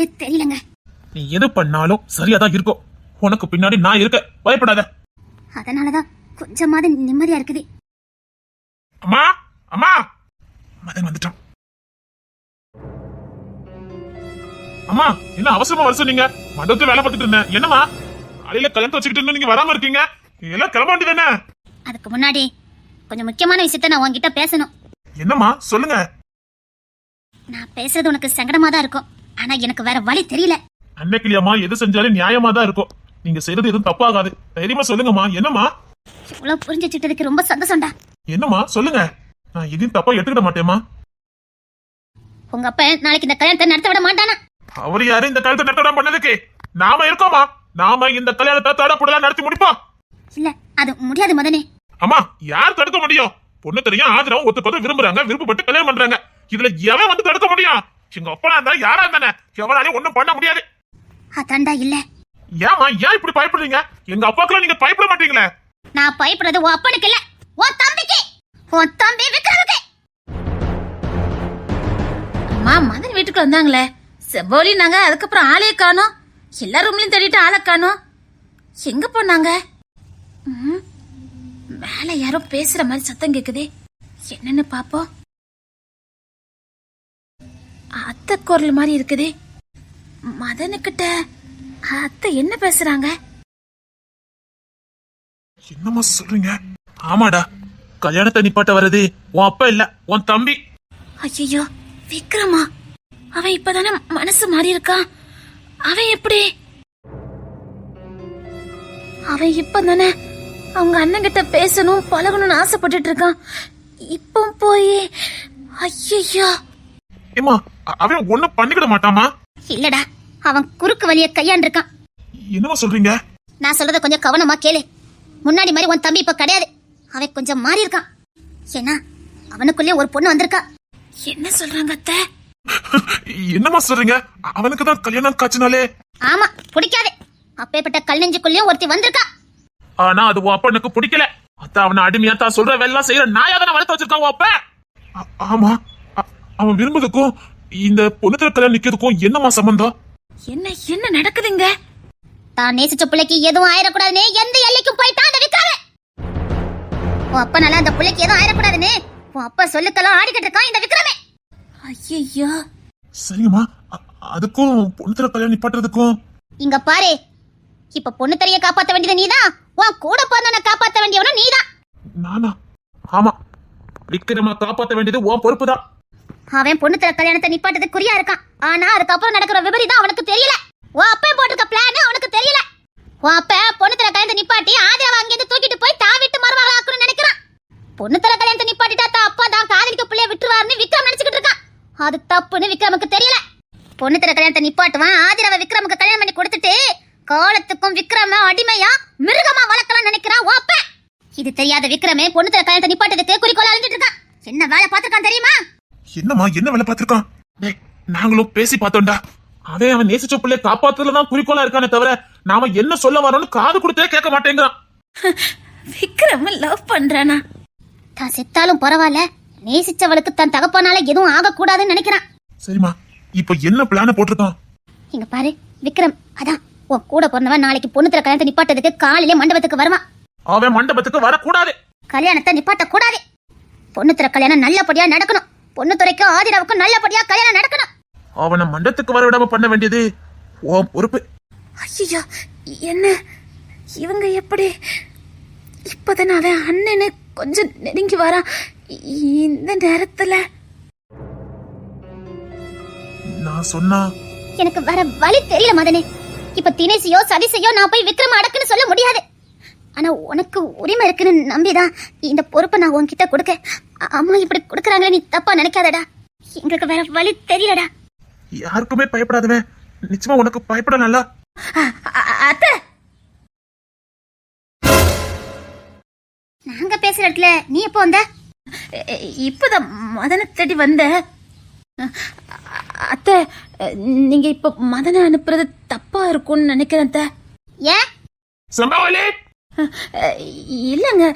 வழி தெரியலங்க. நீ எது பண்ணாலும் சரியாதான் இருக்கும். உனக்கு பின்னாடி நான் இருக்க, பயப்படாத. அதனாலதான் கொஞ்சமாவது நிம்மதியா இருக்குது. அம்மா அம்மா, மதன் வந்துட்டான். அம்மா என்ன அவசரமா வர சொன்னீங்க? மண்டபத்துல வேலை பார்த்துட்டு இருந்தேன். என்னம்மா காலையில கல்யாணத்தை வச்சுக்கிட்டு நீங்க வராம இருக்கீங்க? எல்லாம் கிளம்ப வேண்டியதானே? அதுக்கு முன்னாடி கொஞ்சம் முக்கியமான விஷயத்த நான் உன்கிட்ட பேசணும். என்னம்மா சொல்லுங்க. நான் பேசுறது உனக்கு சங்கடமா தான் இருக்கும், ஆனா எனக்கு வேற வழி தெரியல. அன்னைக்கிலியம்மா எது செஞ்சாலும் நியாயமா தான் இருக்கும். நீங்க செய்யறது எதுவும் தப்பாகாது. தைரியமா சொல்லுங்கம்மா. என்னம்மா? இவ்வளவு புரிஞ்சுட்டதுக்கு ரொம்ப சந்தோஷம்டா. என்னம்மா சொல்லுங்க. நான் எதையும் தப்பா எடுத்துக்கிட மாட்டேம்மா. உங்க அப்பா நாளைக்கு இந்த கல்யாணத்தை நடத்த விட மாட்டானா? அவரு யாரு இந்த கல்யாணத்தை நடத்த பண்ணதுக்கு? நாம இருக்கோமா? நாம இந்த கல்யாணத்தை தடப்படலாம் நடத்தி முடிப்போம். இல்ல, அது முடியாது மதனே. அம்மா யார் தடுக்க முடியும்? பொண்ணு தெரியும் ஆதரவும் ஒத்துக்கொண்டு விரும்புறாங்க, விருப்பப்பட்டு கல்யாணம் பண்றாங்க. இதுல எவன் வந்து தடுக்க முடியும்? எங்க அப்பா இருந்தா யாரா இருந்தானே எவனாலையும் ஒண்ணும் பண்ண முடியாது. அதான்டா இல்ல. ஏமா ஏன் இப்படி பயப்படுறீங்க? எங்க அப்பாக்கெல்லாம் நீங்க பயப்பட மாட்டீங்களே? நான் பயப்படுறது உன் அப்பனுக்கு இல்ல, உன் தம்பிக்கு. உன் தம்பி விக்ரமுக்கு. அம்மா மதன் வீட்டுக்கு வந்தாங்களே செவ்வொழி, நாங்க அதுக்கப்புறம் ஆளையே காணோம். எல்லா ரூம்லயும் தேடிட்டு ஆளை காணோம். எங்க போனாங்க? மேல யாரோ பேசுற மாதிரி சத்தம் கேக்குதே, என்னன்னு பாப்போம். அத்தை குரல் மாதிரி இருக்குதே. மதனுக்கிட்ட அத்தை என்ன பேசுறாங்க? என்னம்மா சொல்றீங்க? ஆமாடா, கல்யாணத்தை நிப்பாட்ட வர்றது உன் அப்பா இல்ல, உன் தம்பி. ஐயோ, விக்ரமா? அவன் இப்பதானே மனசு மாறி இருக்கான். அவன் எப்படி? அவன் இப்பதானே அவங்க அண்ணன் கிட்ட பேசணும் பழகணும்னு ஆசைப்பட்டுட்டு இருக்கான். இப்போ போய் ஐயோ. ஏமா அவன் ஒண்ணும் பண்ணிக்கிட மாட்டாமா? இல்லடா, அவன் குறுக்கு வழிய கையாண்டிருக்கான். என்னமா சொல்றீங்க? நான் சொல்றத கொஞ்சம் கவனமா கேளு. முன்னாடி மாதிரி உன் தம்பி இப்ப கிடையாது. அவன் கொஞ்சம் மாறி இருக்கான். ஏன்னா அவனுக்குள்ளே ஒரு பொண்ணு வந்திருக்கா. என்ன சொல்றாங்க அத்தை? என்னமா சொல்றீங்க? அவனுக்கு தான் கல்யாணம் காய்ச்சினாலே. ஆமா, பிடிக்காது. அப்பேற்பட்ட கல் நெஞ்சுக்குள்ளேயும் ஒருத்தி வந்திருக்கா. ஆனா அது உன் அப்பனுக்கு பிடிக்கல. அதான் அவனை அடிமையா தான் சொல்ற வெள்ளம் செய்யற நாயா தானே வளர்த்து வச்சிருக்கான் உன் அப்ப. ஆமா, அவன் விரும்புறதுக்கும் இந்த பொண்ணுத்துல கல்யாணம் நிக்கிறதுக்கும் என்னமா சம்பந்தம்? என்ன என்ன நடக்குதுங்க? தான் நேசிச்ச பிள்ளைக்கு எதுவும் ஆயிடக்கூடாதுன்னு எந்த எல்லைக்கும் போயிட்டான் அந்த விக்ரம. உன் அப்பனால அந்த பிள்ளைக்கு எதுவும் ஆயிடக்கூடாதுன்னு உன் அப்பா சொல்லுக்கெல்லாம் ஆடிக்கிட்டு இருக்கான் இந்த விக்ரமே. ஐயோ. சரிங்கம்மா, அதுக்கும் பொண்ணுத்துல கல்யாணம் நிப்பாட்டுறதுக்கும் இங்க பாரு, இப்ப பொண்ணு தெரிய காப்பாத்த வேண்டியது நீதான், உன் கூட பிறந்தவனை காப்பாத்த வேண்டியவனும் நீதான். நானா? ஆமா, விக்ரமா காப்பாத்த வேண்டியது உன் பொறுப்பு தான். அவன் பொண்ணு தர கல்யாணத்தை நிப்பாட்டது குறியா இருக்கான். ஆனா அதுக்கப்புறம் நடக்கிற விபரீதம் அவனுக்கு தெரியல. உன் அப்பா போட்டிருக்க பிளான் அவனுக்கு தெரியல. உன் அப்பா பொண்ணு தர கல்யாணத்தை நிப்பாட்டி ஆதரவை அங்கிருந்து தூக்கிட்டு போய் தான் வீட்டு மருமகளை ஆக்கணும்னு நினைக்கிறான். பொண்ணு தர கல்யாணத்தை நிப்பாட்டிட்டா தான் அப்பா தான் காதலிக்க பிள்ளைய விட்டுருவாருன்னு விக்ரம் நினைச்சுக்கிட்டு இருக்கான். அது தப்புன்னு விக்ரமுக்கு தெரியல. பொண்ணு தர கல்யாணத்தை நிப்பாட்டுவான், ஆதிரவை விக்ரமுக்கு கல்யாணம் பண்ணி கொடுத்துட்டு காலத்துக்கும் விக்ரம அடிமையா மிருகமா வளர்க்கலாம் நினைக்கிறான் உன் அப்பா. இது தெரியாத விக்ரமே பொண்ணு தர கல்யாணத்தை நிப்பாட்டதுக்கு குறிக்கோள் அழிஞ்சிட்டு இருக்கான். என்ன வேலை பார்த்திருக்கான் தெரியுமா? என்னம்மா என்ன வேலை பார்த்திருக்கான்? நாங்களும் பேசி பார்த்தோம்டா. அவன் நேசிச்ச பிள்ளைய காப்பாத்துறதுலதான் குறிக்கோளா இருக்கானே தவிர நாம என்ன சொல்ல வரோம்னு காது கொடுத்தே கேட்க மாட்டேங்கிறான். விக்ரம் லவ் பண்றானா? தான் செத்தாலும் பரவாயில்ல, நேசிச்சவளுக்கு தன் தகப்பனால எதுவும் ஆகக்கூடாதுன்னு நினைக்கிறான். சரிம்மா, இப்ப என்ன பிளான போட்டிருக்கான்? இங்க பாரு விக்ரம், அதான் உன் கூட பிறந்தவன் நாளைக்கு பொண்ணு தர கல்யாணத்தை நிப்பாட்டதுக்கு காலையில மண்டபத்துக்கு வருவான். அவன் மண்டபத்துக்கு வரக்கூடாது. கல்யாணத்தை நிப்பாட்ட கூடாது. பொண்ணு தர கல்யாணம் நல்லபடியா நடக்கணும். பொண்ணு துறைக்கும் ஆதிராவுக்கும் நல்லபடியா கல்யாணம் நடக்கணும். அவனை மண்டபத்துக்கு வர விடாம பண்ண வேண்டியது உன் பொறுப்பு. ஐயோ, என்ன இவங்க எப்படி? இப்பதானே அவன் அண்ணனு கொஞ்சம் நெருங்கி வரான். இந்த நேரத்துல நான் சொன்னா எனக்கு வேற வழி தெரியல மதனே. இப்ப தினேசியோ சதிசையோ நான் போய் விக்ரம அடக்குன்னு சொல்ல முடியாது. ஆனா உனக்கு உரிமை இருக்குன்னு நம்பிதான் இந்த பொறுப்பை நான் உன்கிட்ட கொடுக்க. அம்மா இப்படி கொடுக்கறாங்க, நீ தப்பா நினைக்காதடா. எங்களுக்கு வேற வழி தெரியலடா. யாருக்குமே பயப்படாதவன் நிச்சயமா உனக்கு பயப்படல. அத்தை, நாங்க பேசுற இடத்துல நீ எப்போ வந்த? இப்பதான் மதனை தேடி வந்த. அத்தை, நீங்க இப்ப மதனை அனுப்புறது தப்பா இருக்கும்னு நினைக்கிறேன் அத்தை. ஏன்? சம்பவலே இல்லங்க,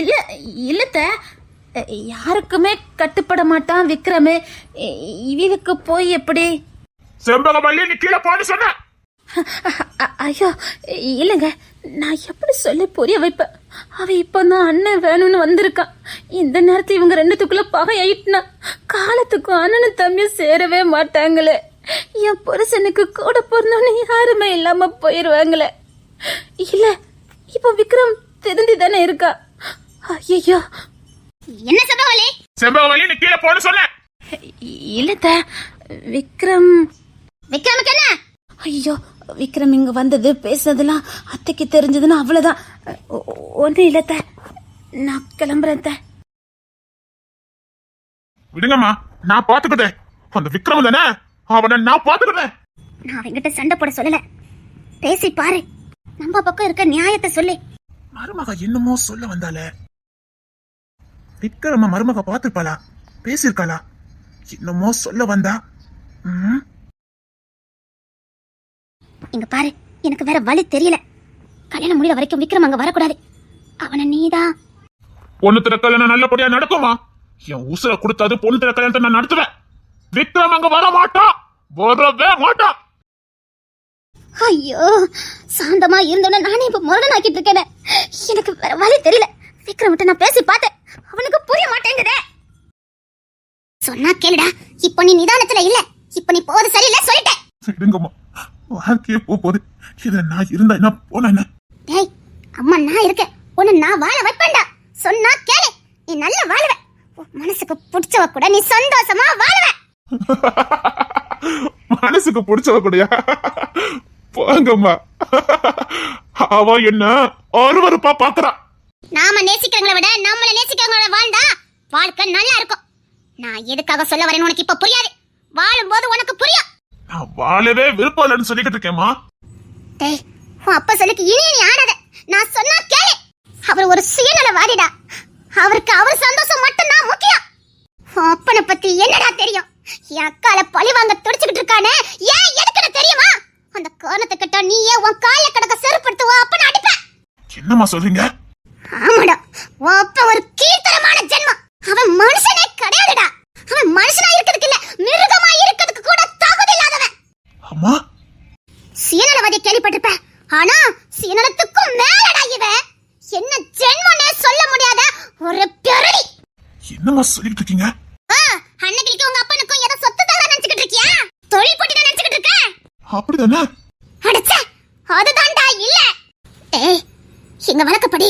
இல்ல இல்லத்த, யாருக்குமே கட்டுப்பட மாட்டான் விக்ரமே. இவனுக்கு போய் எப்படி? செம்பகவல்லி நீ கீழே போன்னு சொன்ன. ஐயோ இல்லைங்க, நான் எப்படி சொல்லி புரிய வைப்பேன்? அவ இப்பதான் அண்ணன் வேணும்னு வந்திருக்கான். இந்த நேரத்துல இவங்க ரெண்டுத்துக்குள்ள பகை ஆயிட்டுனா காலத்துக்கும் அண்ணனும் தம்பியும் சேரவே மாட்டாங்களே. என் புருஷனுக்கு கூட பிறந்தோன்னு யாருமே இல்லாம போயிருவாங்களே. இல்ல இப்ப விக்ரம் திருந்தி தானே இருக்கா. ஐயோ என்ன செம்பகவல்லி? செம்பகவல்லி நீ கீழே போன்னு சொன்ன. இல்லத்த விக்ரம். விக்ரமுக்கு என்ன? ஐயோ விக்ரம் இங்க வந்தது பேசுனதெல்லாம் அத்தைக்கு தெரிஞ்சதுன்னா அவ்வளவுதான். ஒன்றும் இல்லத்த, நான் கிளம்புறேன். விடுங்கம்மா, நான் பாத்துக்கிட்டேன். அந்த விக்ரம் தானே, அவனை நான் பாத்துக்கிட்டேன். நான் அவங்கிட்ட சண்டை போட சொல்லல, பேசி பாரு. நம்ம பக்கம் இருக்க நியாயத்தை சொல்லு. மருமக என்னமோ சொல்ல வந்தாலே. விக்ரம மருமக பாத்துருப்பாளா, பேசிருக்காளா? என்னமோ சொல்ல வந்தா. இங்க பாரு, எனக்கு வேற வழி தெரியல. கல்யாணம் முடியற வரைக்கும் விக்ரம் அங்க வரக்கூடாது. அவனை நீதான். பொண்ணு திற கல்யாணம் நல்லபடியா நடக்குமா? என் உசுர கொடுத்தாது பொண்ணு திற கல்யாணத்தை நான் நடத்துவேன். விக்ரம் அங்க வர மாட்டான், வரவே மாட்டான். ஐயோ, சாந்தமா இருந்தோன்னு நானே இப்ப முரடனாக்கிட்டு இருக்கேன். எனக்கு வேற வழி தெரியல. விக்ரம் கிட்ட நான் பேசி பார்த்தேன், அவனுக்கு புரிய மாட்டேங்குதே. சொன்னா கேளுடா, இப்ப நீ நிதானத்துல இல்ல. இப்ப நீ போவது சரியில்லை சொல்லிட்டேன். விடுங்கம்மா, வாழ்க்கையே போகுது. இதுல நான் இருந்தா என்ன போன என்ன? டேய், அம்மா நான் இருக்கேன், உன்னை நான் வாழ வைப்பேன்டா. சொன்னா கேளு, நீ நல்ல வாழுவ. மனசுக்கு பிடிச்சவ கூட நீ சந்தோஷமா வாழுவ. மனசுக்கு பிடிச்சவ கூடயா? போங்கம்மா, அவ என்ன அருவருப்பா பாக்குறா. நாம நேசிக்கிறவங்களை விட நம்மள நேசிக்கிறவங்களோட வாழ்ந்தா வாழ்க்கை நல்லா இருக்கும். நான் எதுக்காக சொல்ல வரேன்னு உனக்கு இப்ப புரியாது, வாழும்போது உனக்கு புரியும். நான் வாழவே விருப்பம் இல்லைன்னு சொல்லிக்கிட்டு இருக்கேம்மா. டேய், உன் அப்பா சொல்லிக்கு இனி நீ ஆடாத. நான் சொன்னா கேளு. அவர் ஒரு சுயநலவாதிடா. அவருக்கு அவர் சந்தோஷம் மட்டும்தான் முக்கியம். உன் அப்பனை பத்தி என்னடா தெரியும்? என் அக்கால பழி வாங்க துடிச்சுக்கிட்டு இருக்கானே, ஏன் எதுக்குன்னு தெரியுமா? அந்த காரணத்தை கிட்ட நீயே உன் கால கடக்க செருப்படுத்து உன் அப்பனை அடிப்ப. என்னம்மா சொல்றீங்க? ஆமாடா, உன் அப்பா ஒரு கீழ்த்தரமான ஜென்மம். அவன் மனுஷனே கிடையாதுடா. அவன் மனுஷனா இருக்கிறதுக்கு இல்ல, மிருகமா இருக்கிறதுக்கு கூட தகுதி இல்லாதவன். அம்மா, சுயநலவாதி கேள்விப்பட்டிருப்ப, ஆனா சுயநலத்துக்கும் மேலடா இவன். என்ன ஜென்மனே சொல்ல முடியாத ஒரு பெருடி. என்னம்மா சொல்லிட்டு இருக்கீங்க? அன்னைக்கு உங்க அப்பனுக்கும் ஏதோ சொத்து தர நினைச்சுக்கிட்டு இருக்கியா? தொழில் போட்டி தான் நினைச்சுக்கிட்டு இருக்க? அப்படிதானே? அடச்சே, அதுதான்டா இல்ல. ஏய், எங்க வழக்கப்படி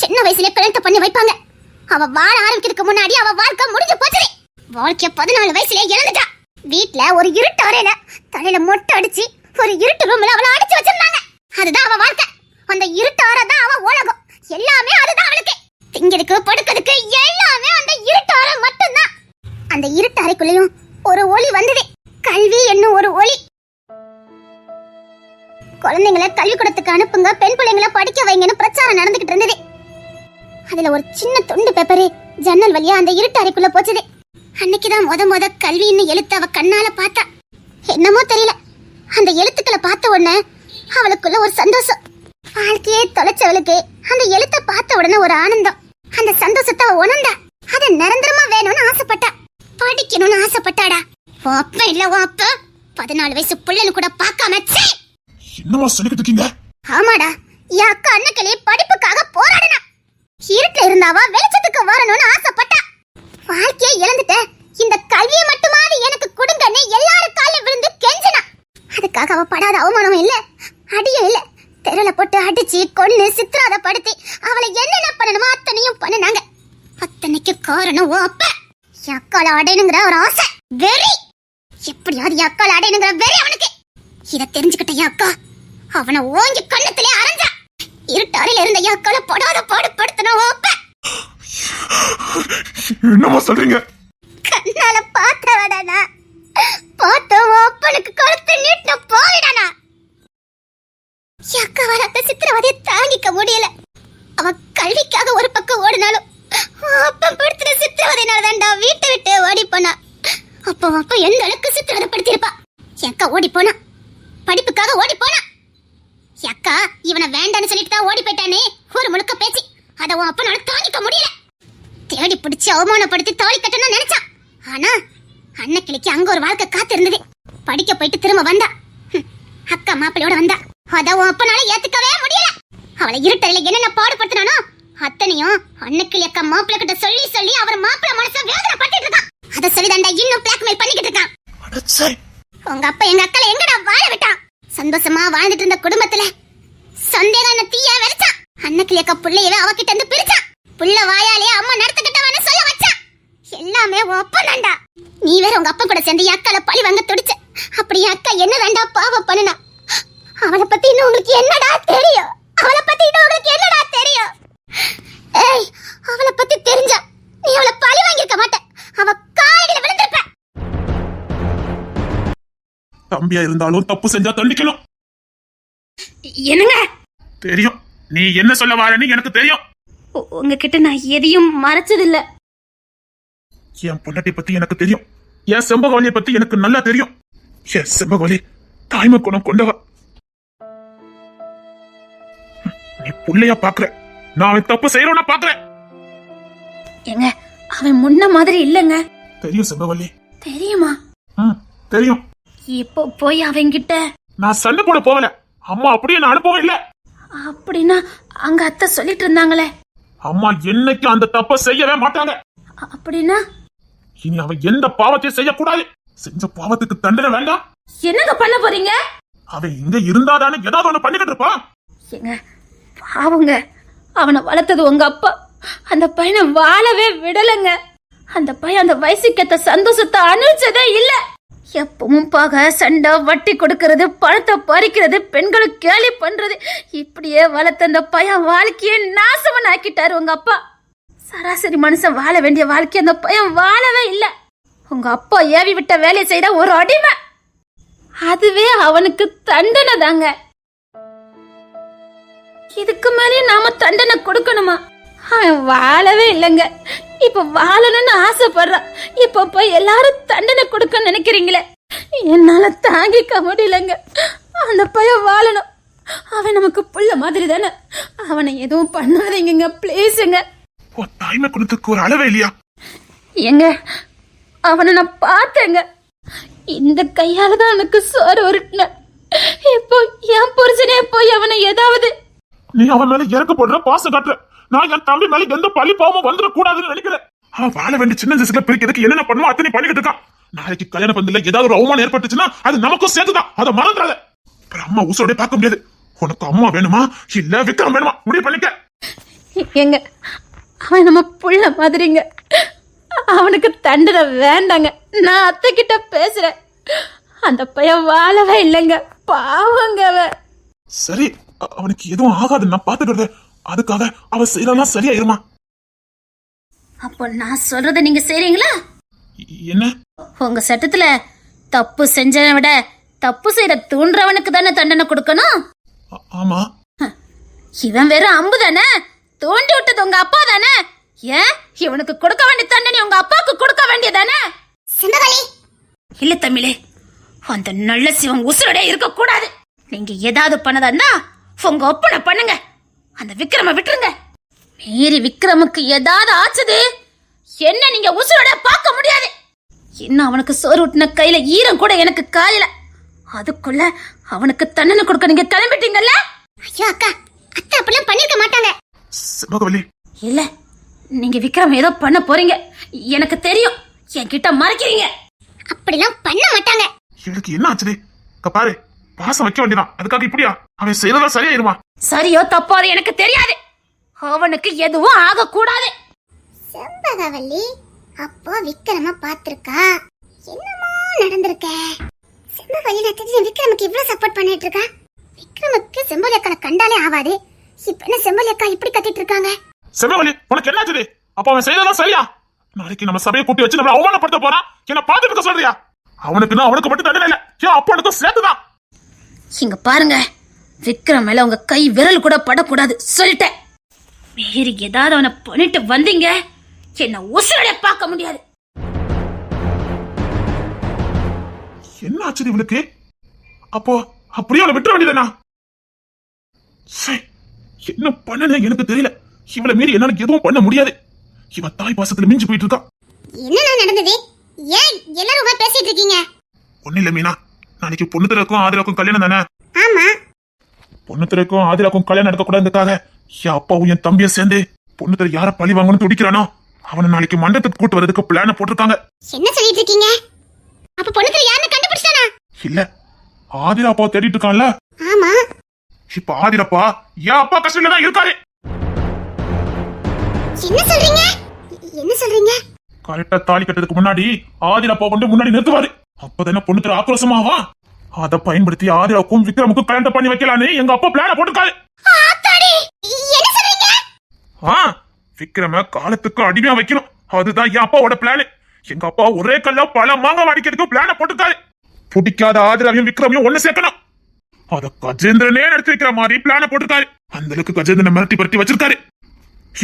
சின்ன வயசுல கல்யாணத்தை பண்ணி வைப்பாங்க. அவ வாழ ஆரம்பிக்கிறதுக்கு முன்னாடி அவ வாழ்க்கை முடிஞ்சு போச்சு. வாழ்க்கை 14 வயசுல இறந்துட்டா. வீட்ல ஒரு இருட்டு அறையில தலையில மொட்டை அடிச்சு ஒரு இருட்டு ரூம்ல அவளை அடிச்சு வச்சிருந்தாங்க. அதுதான் அவ வாழ்க்கை. அந்த இருட்டு அறை தான் அவ உலகம். எல்லாமே அதுதான் அவளுக்கு. திங்கிறதுக்கு படுக்கிறதுக்கு எல்லாமே அந்த இருட்டு அறை மட்டும்தான். அந்த இருட்டு அறைக்குள்ளேயும் ஒரு ஒளி வந்தது, கல்வி என்னும் ஒரு ஒளி. குழந்தைங்களை கல்விக்கூடத்துக்கு அனுப்புங்க, பெண் பிள்ளைங்களை படிக்க வைங்கன்னு பிரச்சாரம் நடந்துகிட்டு இருந்தது. அதுல ஒரு சின்ன துண்டு பேப்பரு ஜன்னல் வழியா அந்த இருட்டு அறைக்குள்ள போச்சுது. அன்னைக்குதான் முத கல்வின்னு எழுத்து அவ கண்ணால பார்த்தா. என்னமோ தெரியல, அந்த எழுத்துக்களை பார்த்த உடனே அவளுக்குள்ள ஒரு சந்தோஷம். வாழ்க்கையே தொலைச்சவளுக்கு அந்த எழுத்தை பார்த்த உடனே ஒரு ஆனந்தம். அந்த சந்தோஷத்தை அவ உணர்ந்தா. அது நிரந்தரமா வேணும்னு ஆசைப்பட்டா, படிக்கணும்னு ஆசைப்பட்டாடா. அப்ப இல்ல, அப்ப 14 வயசு புள்ளனு கூட பார்க்காம. என்னம்மா சொல்லிக்கிட்டு இருக்கீங்க? ஆமாடா, என் அக்கா அன்னைக்கிளி படிப்புக்காக போராடினா. இருட்டுல இருந்தாவா வெளிச்சத்துக்கு வரணும்னு ஆசைப்பட்டா. வாழ்க்கையை இழந்துட்ட, இந்த கல்வியை மட்டுமாவது எனக்கு கொடுங்கன்னு எல்லாரும் காலில் விழுந்து கெஞ்சினா. அதுக்காக அவ படாத அவமானம் இல்ல, அடியும் இல்ல, தெருல போட்டு அடிச்சு கொன்னு சித்திராதப்படுத்தி அவளை என்னென்ன பண்ணணுமோ அத்தனையும் பண்ணுனாங்க. அத்தனைக்கு காரணம் ஓ அப்ப. என் அக்கால அடையணுங்கிற ஒரு ஆசை, வெறி. எப்படியாவது என் அக்கால அடையணுங்கிற வெறி அவனுக்கு. இத தெரிஞ்சுக்கிட்ட என் அக்கா அவனை ஓங்கி கண்ணத்திலே அரைஞ்சா. இருட்டாரில இருந்த என் அக்கால படாத பாடுபடுத்தின ஓ அப்ப. என்னம்மா சொல்றீங்க? கண்ணால பார்த்தவடனா, பார்த்த அப்பனுக்கு கழுத்து நீட்டின போயிடனா. அக்கா வராத சித்திரவதையை தாங்கிக்க முடியல. அவன் கல்விக்காக ஒரு பக்கம் ஓடினாலும் அப்பன் படுத்தின சித்திரவதைனாலதான்டா வீட்டை விட்டு ஓடி போனா. அப்ப எந்த அளவுக்கு சித்திரவதைப்படுத்திருப்பா. அக்கா ஓடி போனா, படிப்புக்காக ஓடி போனா. அக்கா இவனை வேண்டான்னு சொல்லிட்டு தான் ஓடி போயிட்டானே ஒரு முழுக்க பேச்சு. அத உன் அப்பனால தாங்கிக்க முடியல. தேடி பிடிச்சு அவமானப்படுத்தி தாலி கட்டணும்னு நினைச்சான். ஆனா அன்னைக்கிளிக்கு அங்க ஒரு வாழ்க்கை காத்து இருந்தது. படிக்க போயிட்டு திரும்ப வந்தா. அக்கா மாப்பிளையோட வந்தா. அத உன் அப்பனால ஏத்துக்கவே முடியல. அவளை இருட்டறையில என்னென்ன பாடுபடுத்தினானோ அத்தனையும் அன்னைக்கு அக்கா மாப்பிள்ளை கிட்ட சொல்லி சொல்லி அவர் மாப்பிள்ளை மனச வேதனை பட்டுட்டு இருக்கான். அத சரிதாண்டா இன்னும் பிளாக்மெயில் பண்ணிக்கிட்டு இருக்கான். உங்க அப்பா எங்க அக்கலை எங்கடா வாழ விட்டான்? சந்தோஷமா வாழ்ந்துட்டு இருந்த குடும்பத்துல சந்தேகம் தீயா வெடிச்சான். அன்னைக்கு அக்கா புள்ளையவே அவகிட்ட இருந்து பிரிச்சான். புள்ள வாயாலே அம்மா நடத்துக்கிட்டவன்னு சொல்ல வச்சான். எல்லாமே உன் அப்பா தான்டா. நீ வேற உங்க அப்பா கூட சேர்ந்து அக்கால பழி வாங்க துடிச்ச. அப்படி அக்கா என்னதாண்டா பாவம் பண்ணுனா? அவளை பத்தி இன்னும் உங்களுக்கு என்னடா தெரியும்? அவளை பத்தி இன்னும் உங்களுக்கு என்னடா தெரியும்? ஏய், அவளை பத்தி தெரிஞ்சா நீ அவளை பழி வாங்கிருக்க மாட்ட. அவ காலில விழுந்திருப்ப. தம்பியா இருந்தாலும் தப்பு செஞ்சா தண்டிக்கணும். என்னங்க? தெரியும் நீ என்ன சொல்ல வாரன்னு எனக்கு தெரியும். உங்ககிட்ட நான் எதையும் மறைச்சதில்ல. என் பொண்டாட்டி பத்தி எனக்கு தெரியும். என் செம்பகவலியை பத்தி எனக்கு நல்லா தெரியும். என் செம்பகவலி தாய்மை குணம் கொண்டவ. நீ புள்ளையா பாக்குற, நான் அவன் தப்பு செய்யறோம்னா பாக்குறேன். ஏங்க, அவன் முன்ன மாதிரி இல்லங்க. தெரியும் செம்பகவலி. தெரியுமா? தெரியும். இப்போ போய் அவங்கிட்ட நான் சண்டை போட போகல. அம்மா அப்படியே நான் அனுப்பவும் இல்ல. அப்படின்னா அங்க அத்தை சொல்லிட்டு இருந்தாங்களே. அம்மா என்னைக்கு அந்த தப்ப செய்யவே மாட்டாங்க. அப்படின்னா இனி அவன் எந்த பாவத்தையும் செய்யக்கூடாது. செஞ்ச பாவத்துக்கு தண்டனை வேண்டாம். என்னங்க பண்ண போறீங்க? அவன் இங்க இருந்தாதானே ஏதாவது ஒண்ணு பண்ணிக்கிட்டு இருப்பான். ஏங்க, பாவங்க, அவனை வளர்த்தது உங்க அப்பா. அந்த பையனை வாழவே விடலைங்க. அந்த பையன் அந்த வயசுக்கேத்த சந்தோஷத்தை அனுபவிச்சதே இல்ல. எப்பவும் பாக சண்டை, வட்டி கொடுக்கறது, பணத்தை பறிக்கிறது, பெண்களுக்கு கேலி பண்றது, இப்படியே வளர்த்த அந்த பையன் வாழ்க்கையை நாசமன் ஆக்கிட்டாரு உங்க அப்பா. சராசரி மனுஷன் வாழ வேண்டிய வாழ்க்கை அந்த பையன் வாழவே இல்ல. உங்க அப்பா ஏவி விட்ட வேலையை செய்த ஒரு அடிமை. அதுவே அவனுக்கு தண்டனை தாங்க. இதுக்கு மேலே நாம தண்டனை கொடுக்கணுமா? அவன் வாழவே இல்லைங்க. இப்ப வாழணும்னு ஆசைப்படுறான். இப்ப போய் எல்லாரும் தண்டனை கொடுக்க நினைக்கிறீங்களே, என்னால தாங்கிக்க முடியலங்க. அந்த பையன் வாழணும். அவன் நமக்கு புள்ள மாதிரி தானே. அவனை எதுவும் பண்ணாதீங்க ப்ளீஸுங்க. தாய்மை குணத்துக்கு ஒரு அளவே இல்லையா? ஏங்க, அவனை நான் பார்த்தேங்க. இந்த கையால தான் எனக்கு சோறு உருட்டின. இப்போ என் புருஷனே போய் அவனை ஏதாவது நீ அவன் மேல இறக்க போடுற, பாசம் காட்டுற. நான் என் தம்பி மேல எந்த பழி பாவமும் வந்துடக்கூடாதுன்னு நினைக்கிறேன். அவன் வாழ வேண்டிய சின்ன வயசுல பிரிக்கிறதுக்கு என்னென்ன பண்ணுவோம் அத்தனை பண்ணிக்கிட்டு இருக்கான். நாளைக்கு கல்யாண பந்தல ஏதாவது ஒரு அவமானம் ஏற்பட்டுச்சுன்னா அது நமக்கும் சேர்த்துதான். அதை மறந்துடாத. அம்மா உசுரோட பார்க்க முடியாது. உனக்கு அம்மா வேணுமா இல்ல விக்ரம் வேணுமா முடிவு பண்ணிக்க. ஏங்க, அவன் நம்ம புள்ள மாதிரிங்க. அவனுக்கு தண்டனை வேண்டாங்க. நான் அத்தை கிட்ட பேசுறேன். அந்த பையன் வாழவே இல்லைங்க. பாவங்க அவன். சரி, அவனுக்கு எதுவும் ஆகாது, நான் பாத்துக்கிறது. அதுக்காக அவன் செய்யறா சரியாயிருமா? அப்போ நான் சொல்றத நீங்க செய்றீங்களா? என்ன? உங்க சட்டத்துல தப்பு செஞ்சவனை விட தப்பு செய்யற தூண்டுறவனுக்கு தானே தண்டனை கொடுக்கணும். ஆமா. இவன் வெறும் அம்பு தானே, தோண்டி விட்டது உங்க அப்பா தானே. ஏன் இவனுக்கு கொடுக்க வேண்டிய தண்டனை உங்க அப்பாவுக்கு கொடுக்க வேண்டியதானே? இல்ல தமிழே, அந்த நல்ல சிவன் உசுரோட இருக்க கூடாது. நீங்க ஏதாவது பண்ணதா உங்க ஒப்பனை பண்ணுங்க. அந்த விக்ரம விட்டுருங்க. மீறி விக்ரமுக்கு ஏதாவது ஆச்சுது என்ன நீங்க உசுரோட பார்க்க முடியாது. இன்னும் அவனுக்கு சோறு விட்டுன கையில ஈரம் கூட எனக்கு காயல. அதுக்குள்ள அவனுக்கு தண்டனை கொடுக்க நீங்க கிளம்பிட்டீங்கல்ல. ஐயோ அக்கா, அத்தை அப்படிலாம் பண்ணிருக்க மாட்டாங்க. செம்பகவலி, இல்ல, நீங்க விக்ரம் ஏதோ பண்ண போறீங்க. எனக்கு தெரியும். என்கிட்ட மறைக்கிறீங்க. அப்படிலாம் பண்ண மாட்டாங்க. இவளுக்கு என்ன ஆச்சுது? பாரு, பாசம் வைக்க வேண்டியதான். அதுக்காக இப்படியா? அவன் செய்யறதா சரியாயிருமா? சரியோ தப்போ அது எனக்கு தெரியாது. அவனுக்கு எதுவும் ஆக கூடாது. செம்பகவல்லி அப்போ விக்ரம பாத்திருக்கா. என்னமோ நடந்திருக்க. செம்பகவல்லி நான் விக்ரமுக்கு இவ்வளவு சப்போர்ட் பண்ணிட்டு இருக்கா. விக்ரமுக்கு செம்பகவல்லி அக்கா கண்டாலே ஆவாது. இப்ப என்ன செம்பகவல்லி அக்கா இப்படி கத்திட்டு இருக்காங்க? செம்பகவல்லி, உனக்கு என்ன ஆச்சுது? அப்ப அவன் செய்யறதா சரியா? நாளைக்கு நம்ம சபையை கூட்டி வச்சு நம்ம அவமானப்படுத்த போறான். என்ன பாத்துட்டு இருக்க சொல்றியா? அவனுக்கு மட்டும் தண்டனை இல்ல, அப்பனுக்கும் சேர்த்துதான். இங்க பாருங்க, விக்ரம் மேல உங்க கை விரல் கூட படக்கூடாது சொல்லிட்டேன். மீறி ஏதாவது அவனை பண்ணிட்டு வந்தீங்க, என்ன உசுரோட பார்க்க முடியாது. என்ன ஆச்சு இவனுக்கு? அப்போ அப்படியே அவளை விட்டுற வேண்டியதானா? என்ன பண்ணனே எனக்கு தெரியல. இவளை மீறி என்னால எதுவும் பண்ண முடியாது. இவ தாய் பாசத்துல மிஞ்சி போயிட்டு இருக்கா. என்ன நடந்தது? ஏன் எல்லாரும் பேசிட்டு இருக்கீங்க? ஒண்ணு இல்ல மீனா, நாளைக்கு பொண்ணுத்திரக்கும் ஆதிராக்கும் கல்யாணம் தானே? ஆமா. பொண்ணுத்திரக்கும் ஆதிராக்கும் கல்யாணம் நடக்கக்கூடாதுக்காக என் அப்பாவும் என் தம்பியும் சேர்ந்து பொண்ணுத்திர யார பழி வாங்கணும்னு துடிக்கிறானோ அவனை நாளைக்கு மண்டபத்துக்கு கூட்டு வரதுக்கு பிளான போட்டிருக்காங்க. என்ன சொல்லிட்டு இருக்கீங்க? அப்ப பொண்ணுத்திர யாருன்னு கண்டுபிடிச்சானா? இல்ல, ஆதிரா அப்பா தேடிட்டு இருக்கான்ல. ஆமா. இப்ப ஆதிரப்பா என் அப்பா கஷ்டத்துல தான் இருக்காரு. என்ன சொல்றீங்க? என்ன சொல்றீங்க? கரெக்டா தாலி கட்டுறதுக்கு முன்னாடி ஆதிரப்பா கொண்டு முன்னாடி நிறுத்துவாரு. அப்பதானே பொண்ணுத்திர ஆக்ரோஷமாவா. அதை பயன்படுத்தி ஆதிராவுக்கும் விக்ரமுக்கும் கல்யாணம் பண்ணி வைக்கலான்னு எங்க அப்பா பிளான போட்டிருக்காரு. ஆத்தாடி, என்ன சொல்றீங்க? விக்ரம காலத்துக்கு அடிமையா வைக்கணும். அதுதான் என் அப்பாவோட பிளான். எங்க அப்பா ஒரே கல்ல பல மாங்காய் அடிக்கிறதுக்கு பிளான போட்டுக்காரு. பிடிக்காத ஆதிராவையும் விக்ரமையும் ஒண்ணு சேர்க்கணும். அத கஜேந்திரனே நடத்தி வைக்கிற மாதிரி பிளான போட்டுக்காரு. அந்த அளவுக்கு கஜேந்திரனை மிரட்டி வச்சிருக்காரு.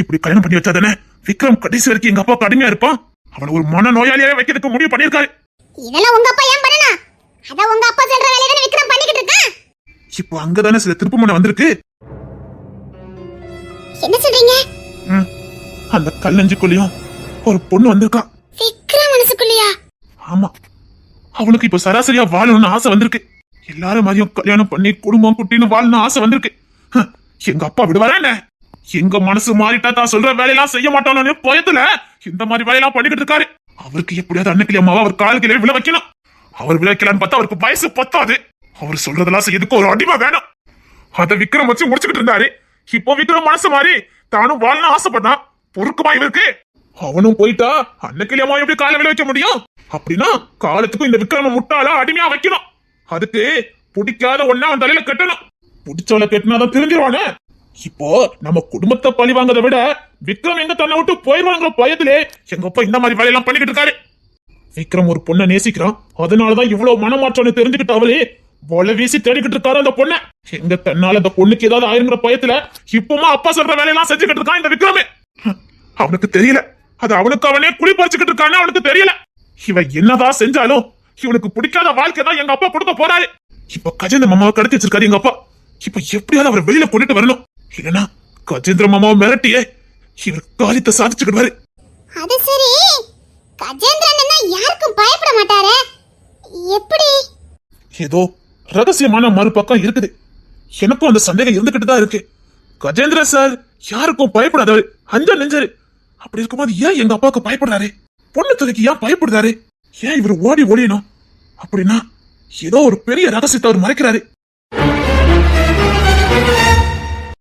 இப்படி கல்யாணம் பண்ணி வச்சாதானே விக்ரம் கடைசி வரைக்கும் எங்க அப்பா கடுமையா இருப்பான். அவனை ஒரு மன நோயாளியாவே வைக்கிறதுக்கு முடிவு பண்ணிருக்காரு. இதெல்லாம் உங்க அப்பா ஏன் பண்ணனா? அத உங்க அப்பா சொல்ற வேலையை தான விக்ரம் பண்ணிக்கிட்டு இருக்கான். இப்போ அங்கதானே சில திருப்பமுனை வந்திருக்கு. என்ன சொல்றீங்க? அந்த கல்லஞ்சுக்குள்ளயும் ஒரு பொண்ணு வந்திருக்கா. விக்ரம் மனசுக்குள்ளயா? ஆமா, அவனுக்கு இப்ப சராசரியா வாழணும்னு ஆசை வந்திருக்கு. எல்லாரும் மாதிரியும் கல்யாணம் பண்ணி குடும்பம் குட்டின்னு வாழணும்னு ஆசை வந்திருக்கு. எங்க அப்பா விடுவாரா என்ன? எங்க மனசு மாறிட்டா தான் சொல்ற வேலையெல்லாம் செய்ய மாட்டானு பயத்துல இந்த மாதிரி வேலையெல்லாம் பண்ணிக்கிட்டு இருக்காரு. அவருக்கு எப்படியாவது அன்னைக்கு அம்மாவை அவர் கால்கிலே விழ வைக்கணும். அவர் விழ வைக்கலான்னு பார்த்தா அவருக்கு வயசு பத்தாது. அவர் சொல்றதெல்லாம் செய்யறதுக்கு ஒரு அடிமை வேணும். அத விக்ரம் வச்சு முடிச்சுக்கிட்டு இருந்தாரு. இப்போ விக்ரம் மனசு மாறி தானும் வாழணும் ஆசைப்பட்டான். பொறுக்குமா இவருக்கு? அவனும் போயிட்டா அன்னைக்கு அம்மா எப்படி காலை விழ வைக்க முடியும்? அப்படின்னா காலத்துக்கும் இந்த விக்ரம முட்டாளா அடிமையா வைக்கணும். அதுக்கு பிடிக்காத ஒண்ணா அவன் தலையில கட்டணும். பிடிச்சவளை கட்டினாதான் தெரிஞ்சிருவானே. இப்போ நம்ம குடும்பத்தை பழி வாங்கறத விட விக்ரம் எங்க தன்னை விட்டு போயிடுவாங்கிற பயத்திலே எங்க அப்பா இந்த மாதிரி வேலையெல்லாம் பண்ணிக்கிட்டு இருக்காரு. விக்ரம் ஒரு பொண்ணை நேசிக்கிறான். அதனாலதான் இவ்வளவு மனமாற்றம்னு தெரிஞ்சுக்கிட்டு அவரே வலை வீசி தேடிக்கிட்டு இருக்காரு அந்த பொண்ணை. எங்க தன்னால அந்த பொண்ணுக்கு ஏதாவது ஆயிருங்கிற பயத்துல இப்பமா அப்பா சொல்ற வேலையெல்லாம் செஞ்சுக்கிட்டு இருக்கான் இந்த விக்ரமே. அவனுக்கு தெரியல, அது அவனுக்கு அவனே குழி பறிச்சுக்கிட்டு இருக்கான்னு அவனுக்கு தெரியல. இவன் என்னதான் செஞ்சாலும் இவனுக்கு பிடிக்காத வாழ்க்கை தான் எங்க அப்பா கொடுக்க போறாரு. இப்ப கஜேந்திர மாமாவை கடத்தி வச்சிருக்காரு எங்க அப்பா. இப்ப எப்படியாவது அவர் வெளியில கொண்டுட்டு வரணும். இல்லனா கஜேந்திர மாமாவை மிரட்டியே இவர் காரியத்தை சாதிச்சுக்கிடுவாரு. அது சரி, கஜேந்திரன் யாருக்கும் பயப்பட மாட்டாரே, எப்படி? ஏதோ ரகசியமான மறுபக்கம் இருக்குது. எனக்கும் அந்த சந்தேகம் இருந்துகிட்டு தான் இருக்கு. கஜேந்திர சார் யாருக்கும் பயப்படாதவர், அஞ்சல் நெஞ்சரு. அப்படி இருக்கும்போது ஏன் எங்க அப்பாவுக்கு பயப்படுறாரு? பொண்ணு துறைக்கு ஏன் பயப்படுறாரு? ஏன் இவர் ஓடி ஒளியணும்? அப்படின்னா ஏதோ ஒரு பெரிய ரகசியத்தை அவர் மறைக்கிறாரு.